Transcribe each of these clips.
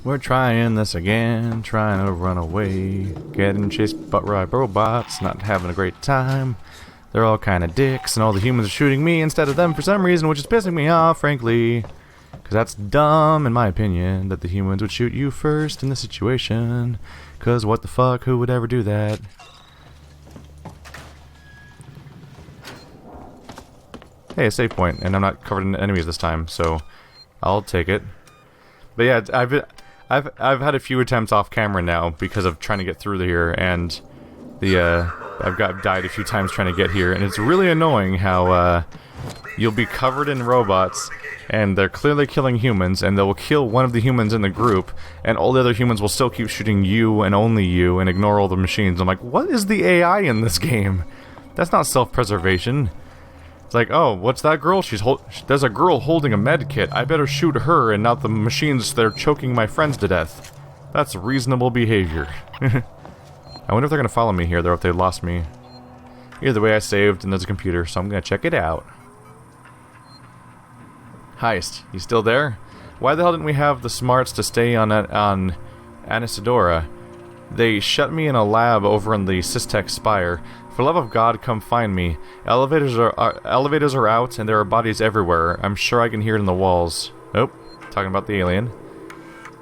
We're trying this again, trying to run away, getting chased by robots, not having a great time. They're all kind of dicks, and all the humans are shooting me instead of them for some reason, which is pissing me off, frankly. Because that's dumb, in my opinion, that the humans would shoot you first in this situation. Because what the fuck, who would ever do that? Hey, a save point, and I'm not covered in enemies this time, so I'll take it. But yeah, I've had a few attempts off camera now because of trying to get through here, and I've died a few times trying to get here, and it's really annoying how you'll be covered in robots, and they're clearly killing humans, and they'll kill one of the humans in the group, and all the other humans will still keep shooting you and only you, and ignore all the machines. I'm like, what is the AI in this game? That's not self-preservation. It's like, oh, what's that girl? There's a girl holding a med kit. I better shoot her and not the machines that are choking my friends to death. That's reasonable behavior. I wonder if they're gonna follow me here, though, if they lost me. Either way, I saved, and there's a computer, so I'm gonna check it out. Heist, you still there? Why the hell didn't we have the smarts to stay on Anisadora? They shut me in a lab over in the Systech Spire. For love of God, come find me. Elevators are out, and there are bodies everywhere. I'm sure I can hear it in the walls. Oh, talking about the alien.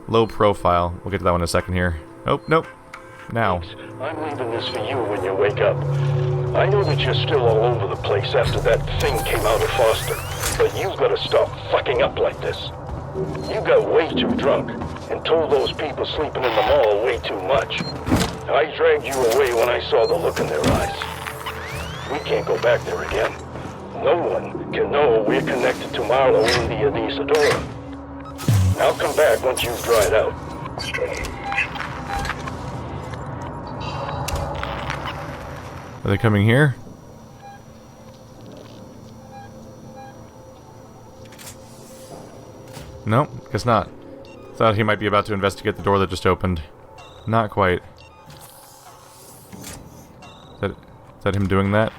Low profile. We'll get to that one in a second here. Oh, nope. Now. I'm leaving this for you when you wake up. I know that you're still all over the place after that thing came out of Foster, but you've got to stop fucking up like this. You got way too drunk and told those people sleeping in the mall way too much. I dragged you away when I saw the look in their eyes. We can't go back there again. No one can know we're connected to Marlowe in the Anisadora. I'll come back once you've dried out. Are they coming here? Nope, guess not. Thought he might be about to investigate the door that just opened. Not quite. Is that him doing that?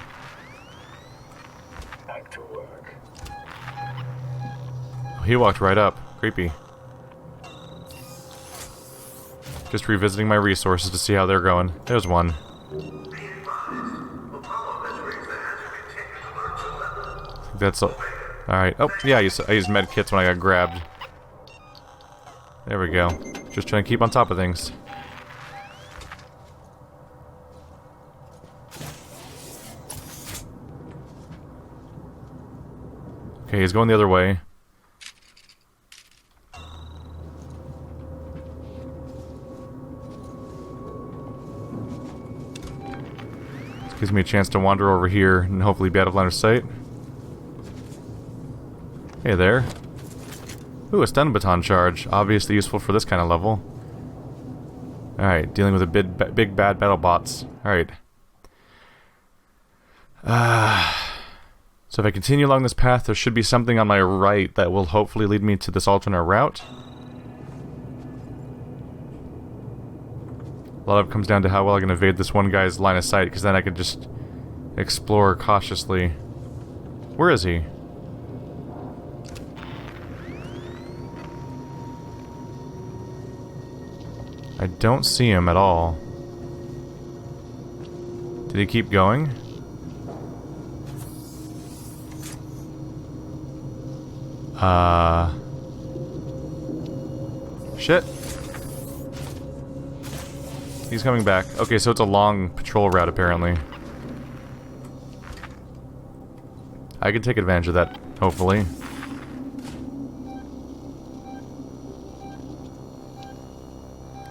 Back to work. Oh, he walked right up. Creepy. Just revisiting my resources to see how they're going. There's one. That's all. Alright. Oh, yeah, I used med kits when I got grabbed. There we go. Just trying to keep on top of things. Okay, he's going the other way. This gives me a chance to wander over here and hopefully be out of line of sight. Hey there. Ooh, a stun baton charge. Obviously useful for this kind of level. Alright, dealing with a big bad battle bots. Alright. So if I continue along this path, there should be something on my right that will hopefully lead me to this alternate route. A lot of it comes down to how well I can evade this one guy's line of sight, because then I could just explore cautiously. Where is he? I don't see him at all. Did he keep going? Shit. He's coming back. Okay, so it's a long patrol route, apparently. I can take advantage of that, hopefully.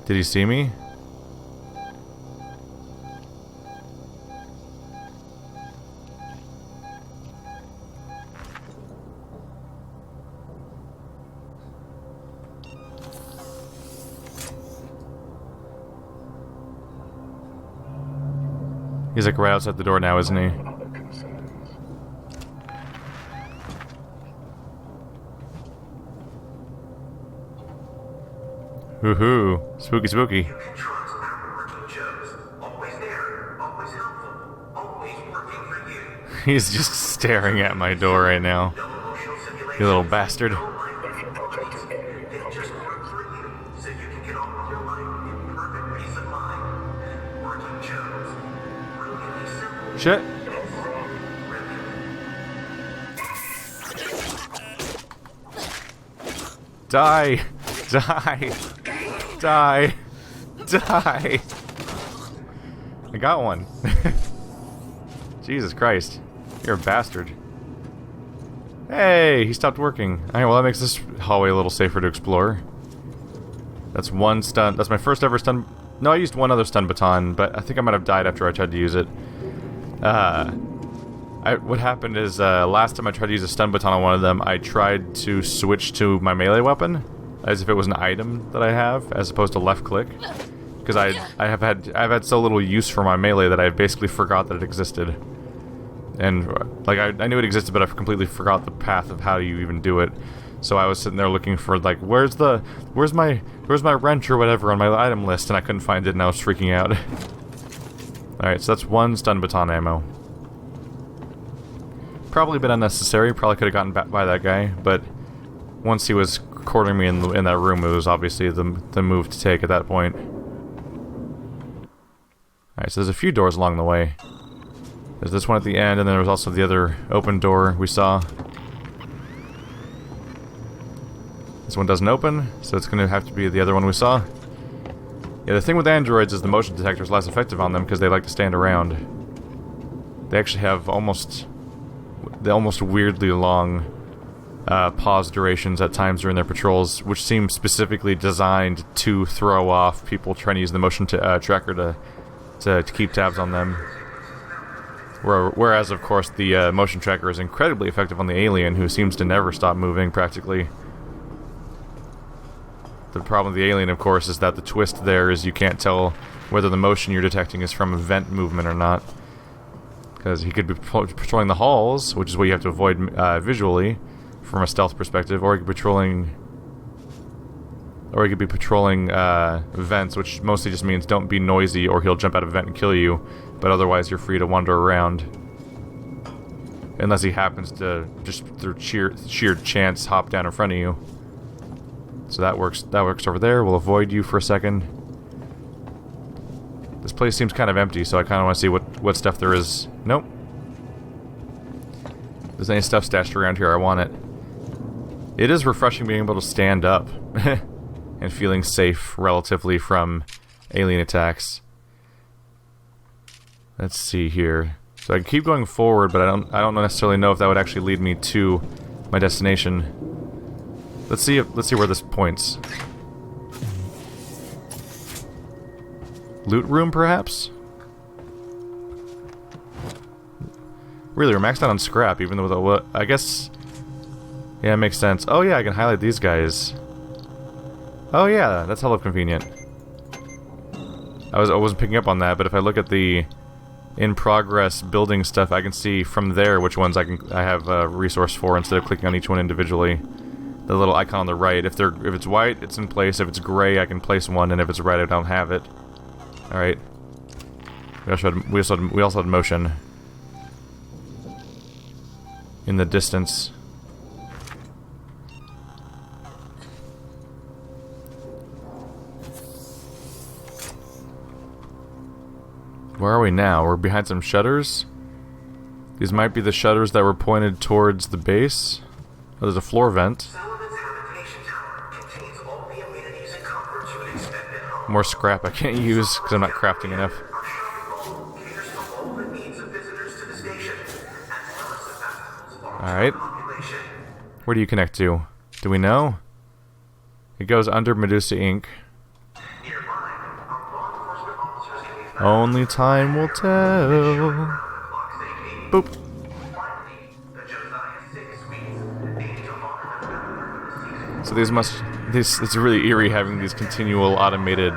Did he see me? He's like right outside the door now, isn't he? Woohoo! Spooky, spooky. He's just staring at my door right now. You little bastard. Shit. Die. Die. Die. Die. I got one. Jesus Christ. You're a bastard. Hey, he stopped working. Alright, well that makes this hallway a little safer to explore. That's one stun. That's my first ever stun. No, I used one other stun baton, but I think I might have died after I tried to use it. What happened is, last time I tried to use a stun baton on one of them, I tried to switch to my melee weapon, as if it was an item that I have, as opposed to left click. Because I've had so little use for my melee that I basically forgot that it existed. And, like, I knew it existed, but I completely forgot the path of how you even do it. So I was sitting there looking for, like, where's my wrench or whatever on my item list, and I couldn't find it, and I was freaking out. Alright, so that's one stun baton ammo. Probably a bit unnecessary, probably could have gotten by that guy, but once he was cornering me in that room, it was obviously the move to take at that point. Alright, so there's a few doors along the way. There's this one at the end, and then there was also the other open door we saw. This one doesn't open, so it's going to have to be the other one we saw. Yeah, the thing with androids is the motion detector is less effective on them because they like to stand around. They actually have almost weirdly long pause durations at times during their patrols, which seem specifically designed to throw off people trying to use the motion tracker to keep tabs on them. Whereas, of course, the motion tracker is incredibly effective on the alien, who seems to never stop moving, practically. The problem with the alien, of course, is that the twist there is you can't tell whether the motion you're detecting is from a vent movement or not. Because he could be patrolling the halls, which is what you have to avoid visually, from a stealth perspective, or he could be patrolling vents, which mostly just means don't be noisy or he'll jump out of a vent and kill you, but otherwise you're free to wander around. Unless he happens to, just through sheer chance, hop down in front of you. So that works over there. We'll avoid you for a second. This place seems kind of empty, so I kind of want to see what stuff there is. Nope. If there's any stuff stashed around here, I want it. It is refreshing being able to stand up and feeling safe relatively from alien attacks. Let's see here. So I can keep going forward, but I don't necessarily know if that would actually lead me to my destination. Let's see where this points. Loot room, perhaps? Really, we're maxed out on scrap, even though I guess. Yeah, it makes sense. Oh yeah, I can highlight these guys. Oh yeah, that's hella convenient. I wasn't picking up on that, but if I look at the in progress building stuff, I can see from there which ones I have a resource for instead of clicking on each one individually. The little icon on the right. If it's white, it's in place. If it's gray, I can place one, and if it's red, I don't have it. All right. We also had motion in the distance. Where are we now? We're behind some shutters. These might be the shutters that were pointed towards the base. Oh, there's a floor vent. More scrap I can't use because I'm not crafting enough. Alright. Where do you connect to? Do we know? It goes under Medusa Inc. Only time will tell. Boop. So it's really eerie having these continual automated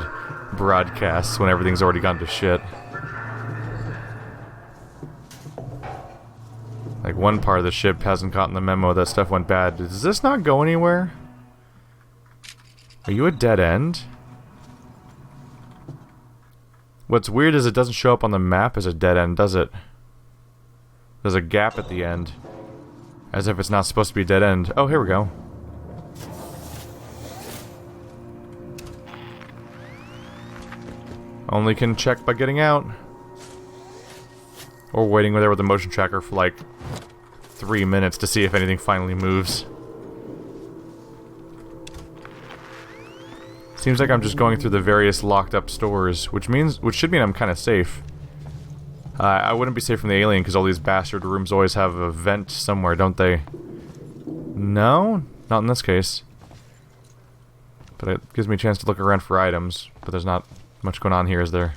broadcasts when everything's already gone to shit. Like, one part of the ship hasn't gotten the memo that stuff went bad. Does this not go anywhere? Are you a dead end? What's weird is it doesn't show up on the map as a dead end, does it? There's a gap at the end. As if it's not supposed to be a dead end. Oh, here we go. Only can check by getting out. Or waiting there with the motion tracker for like 3 minutes to see if anything finally moves. Seems like I'm just going through the various locked up stores, which should mean I'm kind of safe. I wouldn't be safe from the alien because all these bastard rooms always have a vent somewhere, don't they? No? Not in this case. But it gives me a chance to look around for items, but there's not much going on here, is there?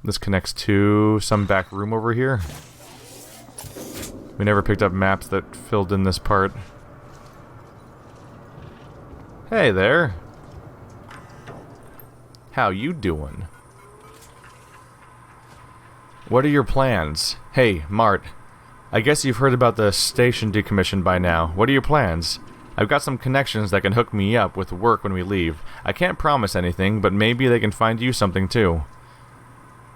This connects to some back room over here. We never picked up maps that filled in this part. Hey there. How you doing? What are your plans? Hey, Mart. I guess you've heard about the station decommission by now. What are your plans? I've got some connections that can hook me up with work when we leave. I can't promise anything, but maybe they can find you something too.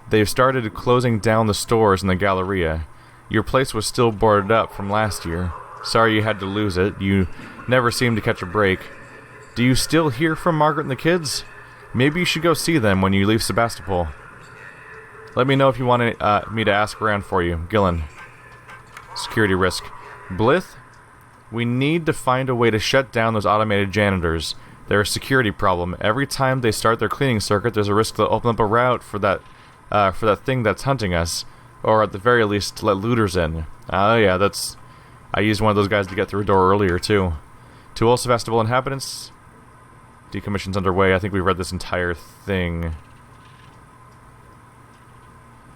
They've started closing down the stores in the Galleria. Your place was still boarded up from last year. Sorry you had to lose it. You never seemed to catch a break. Do you still hear from Margaret and the kids? Maybe you should go see them when you leave Sebastopol. Let me know if you want me to ask around for you. Gillen. Security risk. Blith? We need to find a way to shut down those automated janitors. They're a security problem. Every time they start their cleaning circuit, there's a risk they'll open up a route for that thing that's hunting us. Or at the very least, to let looters in. Oh yeah, that's... I used one of those guys to get through a door earlier, too. To all Sevastopol inhabitants... Decommission's underway. I think we read this entire thing.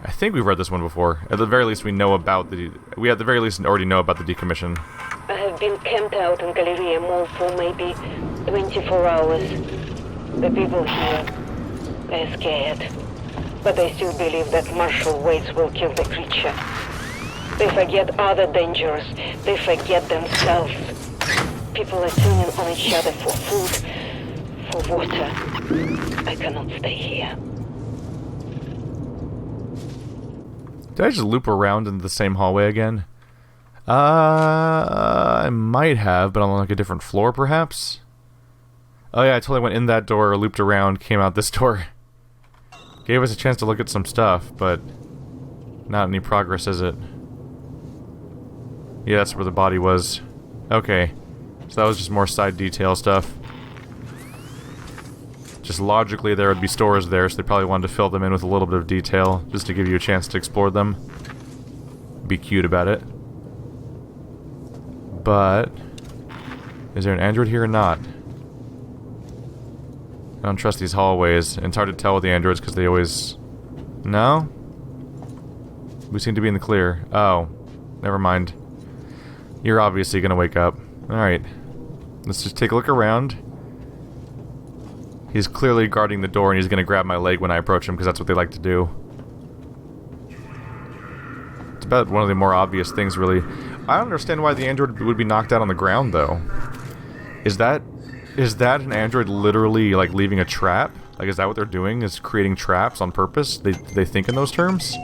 I think we've read this one before. At the very least, we know about the... We at the very least already know about the decommission. I have been camped out in Galleria Mall for maybe 24 hours. The people here, they're scared. But they still believe that Marshal Waits will kill the creature. They forget other dangers. They forget themselves. People are turning on each other for food, for water. I cannot stay here. Did I just loop around into the same hallway again? I might have, but on like a different floor, perhaps? Oh yeah, I totally went in that door, looped around, came out this door. Gave us a chance to look at some stuff, but not any progress, is it? Yeah, that's where the body was. Okay. So that was just more side detail stuff. Just logically there would be stores there, so they probably wanted to fill them in with a little bit of detail, just to give you a chance to explore them. Be cute about it. But... is there an android here or not? I don't trust these hallways, and it's hard to tell with the androids because they always... No? We seem to be in the clear. Oh. Never mind. You're obviously gonna wake up. Alright. Let's just take a look around. He's clearly guarding the door and he's gonna grab my leg when I approach him because that's what they like to do. It's about one of the more obvious things, really. I don't understand why the android would be knocked out on the ground, though. Is that an android literally, like, leaving a trap? Like, is that what they're doing? Is creating traps on purpose? They think in those terms?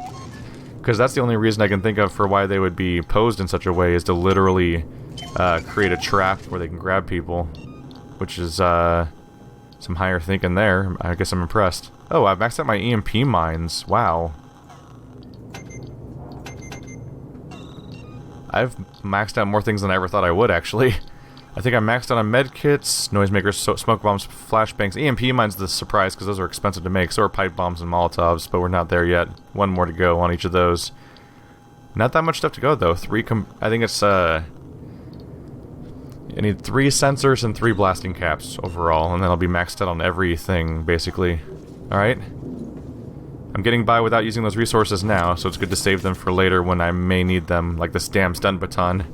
Because that's the only reason I can think of for why they would be posed in such a way, is to literally create a trap where they can grab people. Which is, some higher thinking there. I guess I'm impressed. Oh, I've maxed out my EMP mines. Wow. I've maxed out more things than I ever thought I would, actually. I think I maxed out on medkits, noisemakers, smoke bombs, flashbangs. EMP mines the surprise, because those are expensive to make. So are pipe bombs and Molotovs, but we're not there yet. One more to go on each of those. Not that much stuff to go, though. I think it's, I need 3 sensors and 3 blasting caps overall, and then I'll be maxed out on everything, basically. Alright. I'm getting by without using those resources now, so it's good to save them for later when I may need them, like this damn stun baton.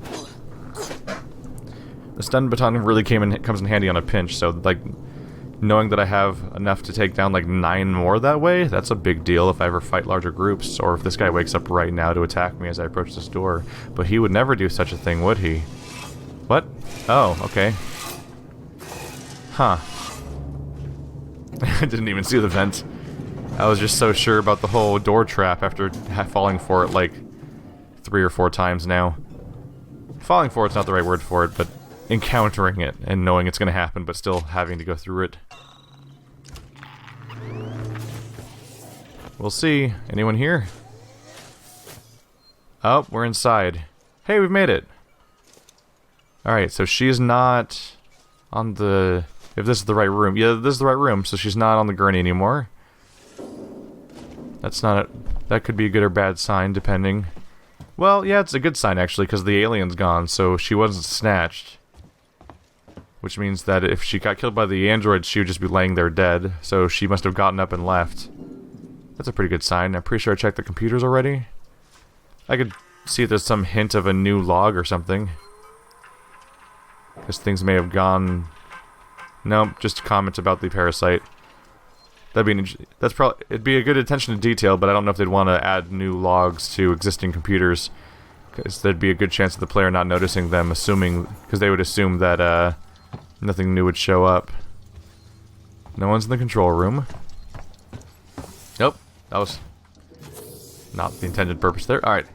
The stun baton really comes in handy on a pinch, so, like, knowing that I have enough to take down, like, 9 more that way, that's a big deal if I ever fight larger groups, or if this guy wakes up right now to attack me as I approach this door. But he would never do such a thing, would he? What? Oh, okay. Huh. I didn't even see the vent. I was just so sure about the whole door trap after falling for it, like, 3 or 4 times now. Falling for it's not the right word for it, but encountering it and knowing it's going to happen, but still having to go through it. We'll see. Anyone here? Oh, we're inside. Hey, we've made it. Alright, so she's not on the... If this is the right room. Yeah, this is the right room, so she's not on the gurney anymore. That's not a... That could be a good or bad sign, depending. Well, yeah, it's a good sign, actually, because the alien's gone, so she wasn't snatched. Which means that if she got killed by the android, she would just be laying there dead. So she must have gotten up and left. That's a pretty good sign. I'm pretty sure I checked the computers already. I could see if there's some hint of a new log or something. Because things may have gone... Nope, just comments about the parasite. It'd be a good attention to detail, but I don't know if they'd want to add new logs to existing computers. Because there'd be a good chance of the player not noticing them, because they would assume that nothing new would show up. No one's in the control room. Nope, that was not the intended purpose there. Alright.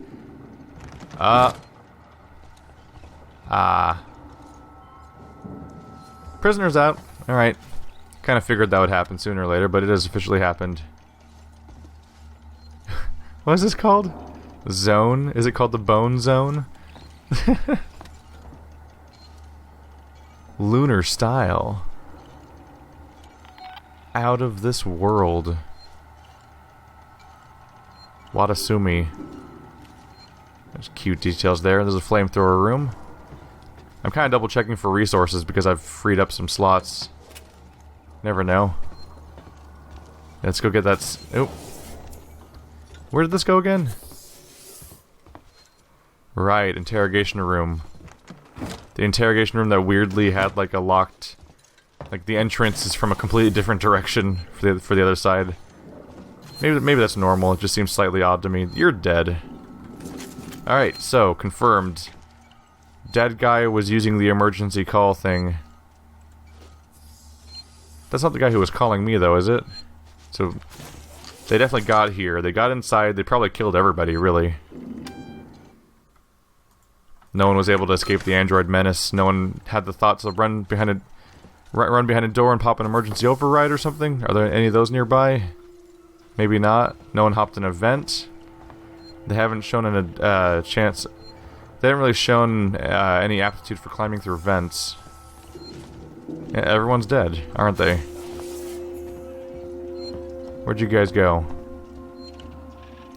Prisoner's out. Alright. Kind of figured that would happen sooner or later, but it has officially happened. What is this called? Zone? Is it called the Bone Zone? Lunar style. Out of this world. Watasumi. There's cute details there. There's a flamethrower room. I'm kind of double checking for resources because I've freed up some slots. Never know. Let's go get that. Oop. Where did this go again? Right, interrogation room. The interrogation room that weirdly had like a locked... Like the entrance is from a completely different direction for the other side. Maybe that's normal, it just seems slightly odd to me. You're dead. Alright, so, confirmed. Dead guy was using the emergency call thing. That's not the guy who was calling me though, is it? So, they definitely got here. They got inside, they probably killed everybody, really. No one was able to escape the android menace. No one had the thoughts of run behind a door and pop an emergency override or something? Are there any of those nearby? Maybe not. No one hopped in a vent. They haven't shown a chance. They haven't really shown any aptitude for climbing through vents. Yeah, everyone's dead, aren't they? Where'd you guys go?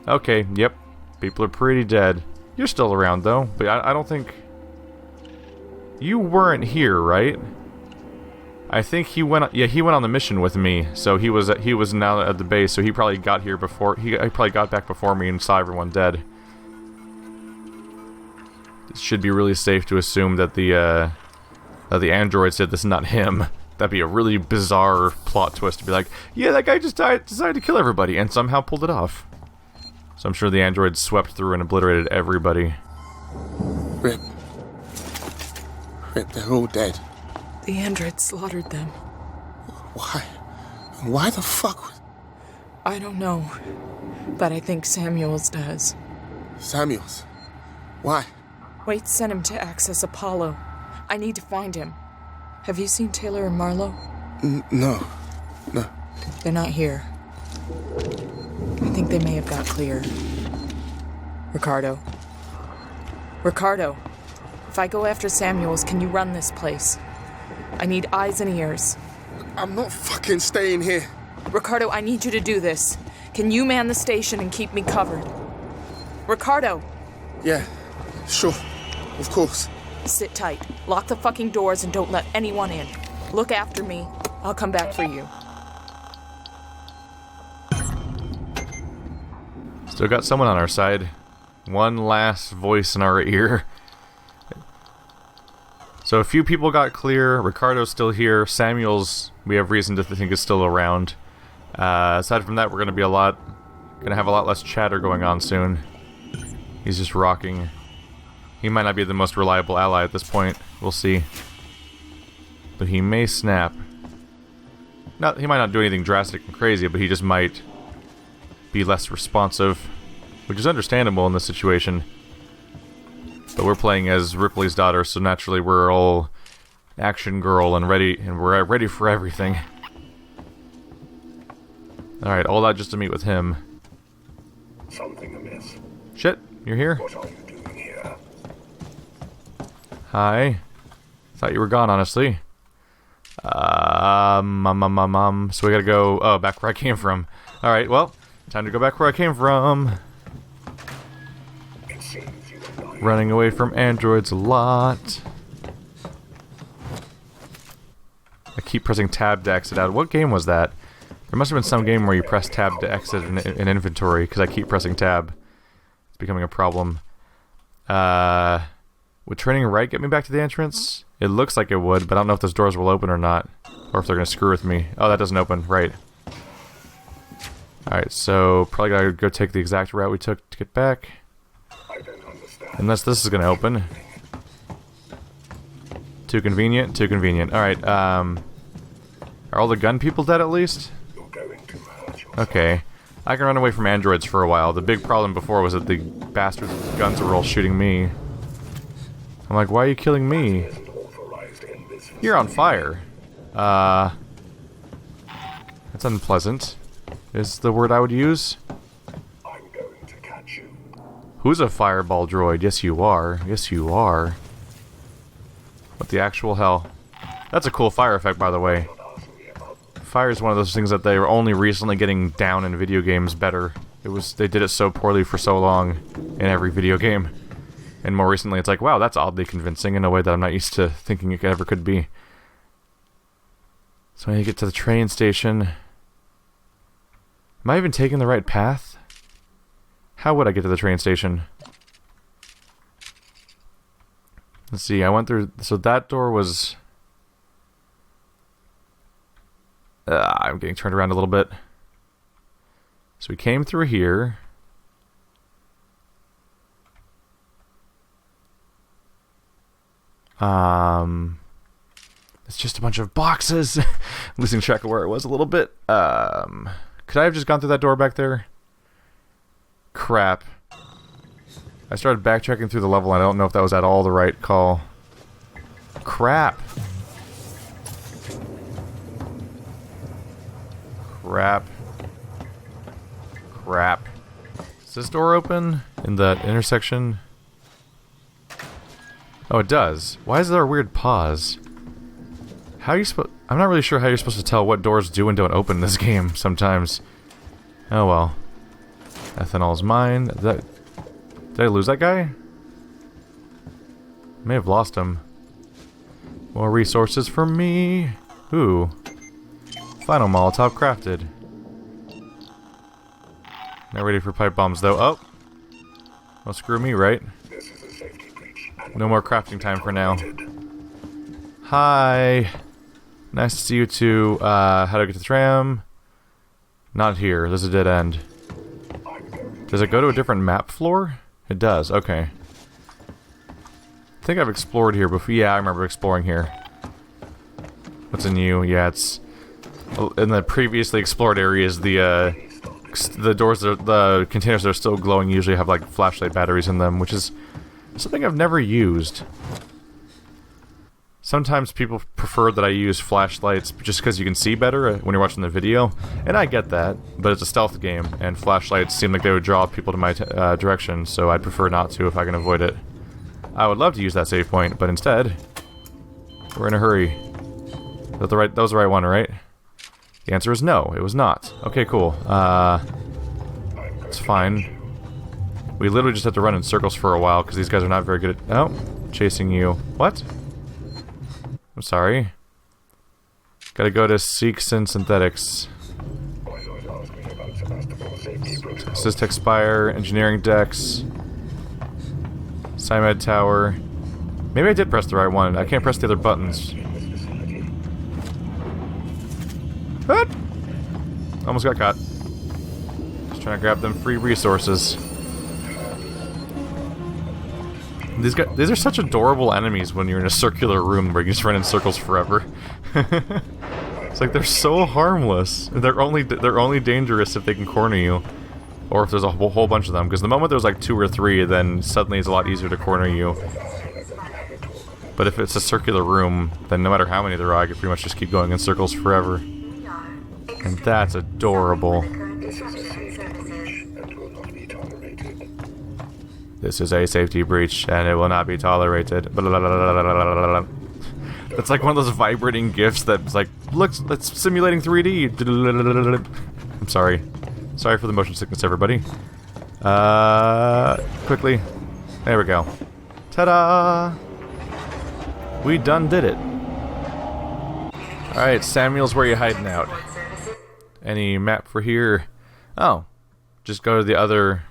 Okay, yep. People are pretty dead. You're still around, though. But I don't think... You weren't here, right? I think he went... Yeah, he went on the mission with me. So he was now at the base, so he probably got here before... He probably got back before me and saw everyone dead. It should be really safe to assume that the android said this is not him. That'd be a really bizarre plot twist to be like, yeah, that guy just decided to kill everybody and somehow pulled it off. So I'm sure the android swept through and obliterated everybody. Rip, they're all dead. The android slaughtered them. Why? Why the fuck? I don't know, but I think Samuels does. Samuels? Why? Wait, sent him to access Apollo. I need to find him. Have you seen Taylor and Marlowe? No. They're not here. I think they may have got clear. Ricardo, if I go after Samuels, can you run this place? I need eyes and ears. I'm not fucking staying here. Ricardo, I need you to do this. Can you man the station and keep me covered? Ricardo! Yeah, sure. Of course. Sit tight. Lock the fucking doors and don't let anyone in. Look after me. I'll come back for you. Still got someone on our side. One last voice in our ear. So a few people got clear. Ricardo's still here. Samuel's, we have reason to think, is still around. Aside from that, we're gonna have a lot less chatter going on soon. He's just rocking. He might not be the most reliable ally at this point. We'll see. But he may snap. He might not do anything drastic and crazy, but he just might be less responsive, which is understandable in this situation. But we're playing as Ripley's daughter, so naturally we're all action girl and we're ready for everything. Alright, all that just to meet with him. Something amiss. Shit, you're here? What are you doing here? Hi. Thought you were gone, honestly. So we gotta go, oh, back where I came from. Alright, well, time to go back where I came from. It seems you and I... Running away from androids a lot. I keep pressing tab to exit out. What game was that? There must have been some game where you press tab to exit an inventory, because I keep pressing tab. It's becoming a problem. Would turning right get me back to the entrance? It looks like it would, but I don't know if those doors will open or not. Or if they're going to screw with me. Oh, that doesn't open. Right. Alright, so probably gotta go take the exact route we took to get back. I don't understand. Unless this is going to open. Too convenient? Too convenient. Alright, are all the gun people dead at least? You're going to hurt yourself. Okay. I can run away from androids for a while. The big problem before was that the bastards with guns were all shooting me. I'm like, why are you killing me? Isn't authorized in this You're on fire. That's unpleasant. Is the word I would use. I'm going to catch you. Who's a fireball droid? Yes, you are. Yes, you are. What the actual hell? That's a cool fire effect, by the way. Ask me about Fire is one of those things that they were only recently getting down in video games better. They did it so poorly for so long in every video game. And more recently, it's like, wow, that's oddly convincing in a way that I'm not used to thinking it ever could be. So I need to get to the train station. Am I even taking the right path? How would I get to the train station? Let's see, I went through... So that door was... I'm getting turned around a little bit. So we came through here. It's just a bunch of boxes. I'm losing track of where it was a little bit. Could I have just gone through that door back there? Crap. I started backtracking through the level and I don't know if that was at all the right call. Crap. Crap. Crap. Does this door open in that intersection? Oh, it does. Why is there a weird pause? How are you supposed... I'm not really sure how you're supposed to tell what doors do and don't open in this game sometimes. Oh well. Ethanol's mine. Did I lose that guy? May have lost him. More resources for me. Ooh. Final Molotov crafted. Not ready for pipe bombs though. Oh! Well, screw me, right? this is a safety breach. No more crafting time for now. Hi! Nice to see you too. How do I get to the tram? Not here. There's a dead end. Does it go to a different map floor? It does. Okay. I think I've explored here before. Yeah, I remember exploring here. What's in you? Yeah, it's... In the previously explored areas, the doors, the containers that are still glowing usually have, like, flashlight batteries in them, which is something I've never used. Sometimes people prefer that I use flashlights just because you can see better when you're watching the video, and I get that, but it's a stealth game, and flashlights seem like they would draw people to my direction, so I'd prefer not to if I can avoid it. I would love to use that save point, but instead, we're in a hurry. That was the right one, right? The answer is no, it was not. Okay, cool. It's fine. We literally just have to run in circles for a while, because these guys are not very good at... Oh, chasing you. What? I'm sorry. Gotta go to Seeks and Synthetics. Systech Spire, Engineering Decks, Symed Tower. Maybe I did press the right one. I can't press the other buttons. What? Almost got caught. Just trying to grab them free resources. These are such adorable enemies when you're in a circular room where you just run in circles forever. It's like they're so harmless. They're only dangerous if they can corner you, or if there's a whole bunch of them. Because the moment there's like 2 or 3, then suddenly it's a lot easier to corner you. But if it's a circular room, then no matter how many there are, I can pretty much just keep going in circles forever. And that's adorable. This is a safety breach, and it will not be tolerated. It's like one of those vibrating GIFs that's like, look, it's simulating 3D. I'm sorry. Sorry for the motion sickness, everybody. Quickly. There we go. Ta-da! We done did it. Alright, Samuels, where are you hiding out? Any map for here? Oh. Just go to the other...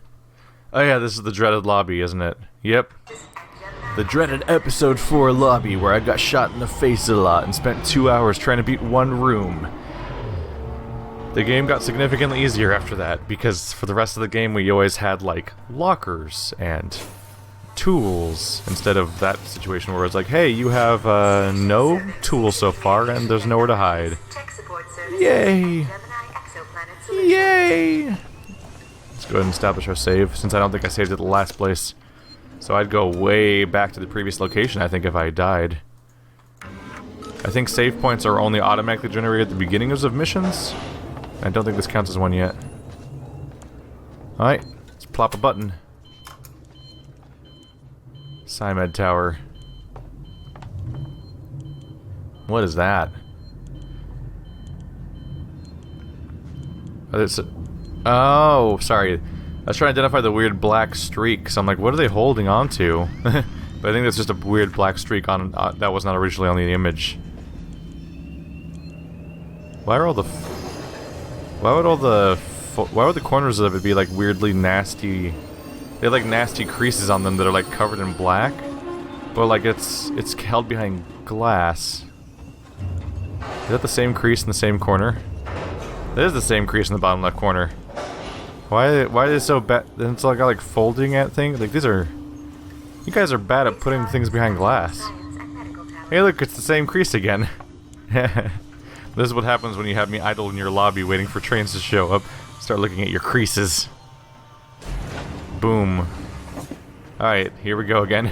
Oh yeah, this is the dreaded lobby, isn't it? Yep. The dreaded episode 4 lobby where I got shot in the face a lot and spent 2 hours trying to beat one room. The game got significantly easier after that, because for the rest of the game we always had, like, lockers and tools, instead of that situation where it's like, hey, you have, no tools so far, and there's nowhere to hide. Yay! Yay! Let's go ahead and establish our save, since I don't think I saved at the last place. So I'd go way back to the previous location, I think, if I died. I think save points are only automatically generated at the beginnings of missions. I don't think this counts as one yet. Alright, let's plop a button. Symed Tower. What is that? Oh, sorry. I was trying to identify the weird black streak, so I'm like, what are they holding on to? But I think that's just a weird black streak on that was not originally on the image. Why would the corners of it be like weirdly nasty? They have like nasty creases on them that are like covered in black, but like it's held behind glass. Is that the same crease in the same corner? That is the same crease in the bottom left corner. Why is it so bad? Then it's like folding at things. Like these are, you guys are bad at putting things behind glass. Hey, look, it's the same crease again. This is what happens when you have me idle in your lobby waiting for trains to show up. Start looking at your creases. Boom. Alright, here we go again.